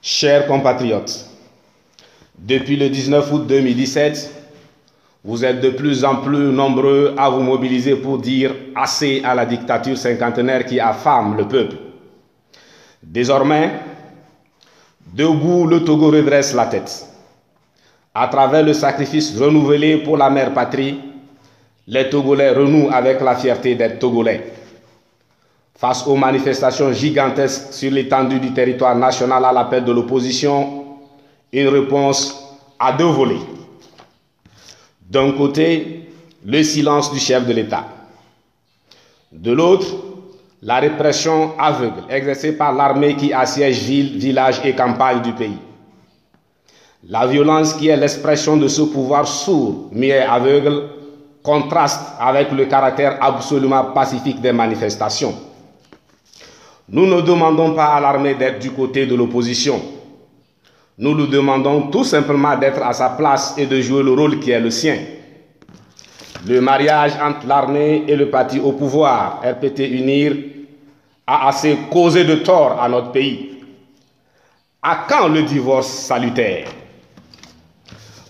Chers compatriotes, depuis le 19 août 2017, vous êtes de plus en plus nombreux à vous mobiliser pour dire assez à la dictature cinquantenaire qui affame le peuple. Désormais, debout, le Togo redresse la tête. À travers le sacrifice renouvelé pour la mère patrie, les Togolais renouent avec la fierté d'être Togolais. Face aux manifestations gigantesques sur l'étendue du territoire national à l'appel de l'opposition, une réponse à deux volets. D'un côté, le silence du chef de l'État. De l'autre, la répression aveugle exercée par l'armée qui assiège villes, villages et campagnes du pays. La violence qui est l'expression de ce pouvoir sourd, muet, aveugle, contraste avec le caractère absolument pacifique des manifestations. Nous ne demandons pas à l'armée d'être du côté de l'opposition. Nous lui demandons tout simplement d'être à sa place et de jouer le rôle qui est le sien. Le mariage entre l'armée et le parti au pouvoir, RPT-UNIR, a assez causé de tort à notre pays. À quand le divorce salutaire?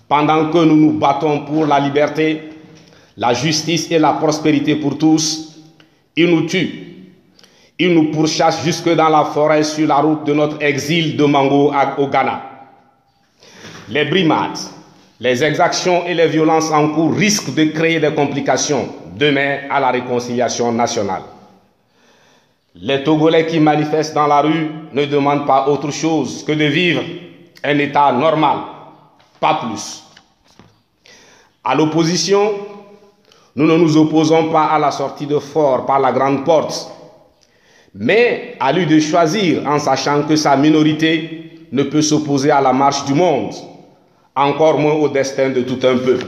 Pendant que nous nous battons pour la liberté, la justice et la prospérité pour tous, ils nous tuent. Ils nous pourchassent jusque dans la forêt sur la route de notre exil de Mango au Ghana. Les brimades, les exactions et les violences en cours risquent de créer des complications demain à la réconciliation nationale. Les Togolais qui manifestent dans la rue ne demandent pas autre chose que de vivre un état normal, pas plus. À l'opposition, nous ne nous opposons pas à la sortie de Fort par la grande porte, mais à lui de choisir en sachant que sa minorité ne peut s'opposer à la marche du monde, encore moins au destin de tout un peuple.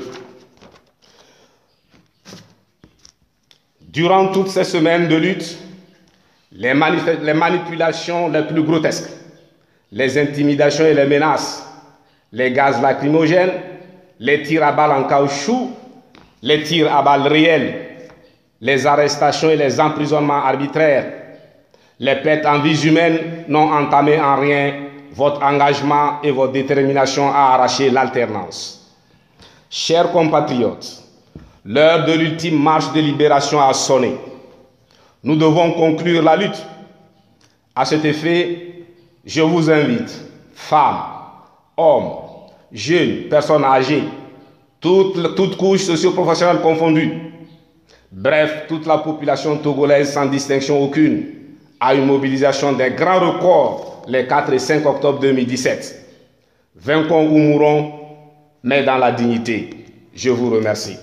Durant toutes ces semaines de lutte, les manipulations les plus grotesques, les intimidations et les menaces, les gaz lacrymogènes, les tirs à balles en caoutchouc, les tirs à balles réelles, les arrestations et les emprisonnements arbitraires, les pertes en vies humaines n'ont entamé en rien votre engagement et votre détermination à arracher l'alternance. Chers compatriotes, l'heure de l'ultime marche de libération a sonné. Nous devons conclure la lutte. À cet effet, je vous invite, femmes, hommes, jeunes, personnes âgées, toutes couches socio-professionnelles confondues, bref, toute la population togolaise sans distinction aucune, à une mobilisation des grands records les 4 et 5 octobre 2017. Vainquons ou mourons, mais dans la dignité. Je vous remercie.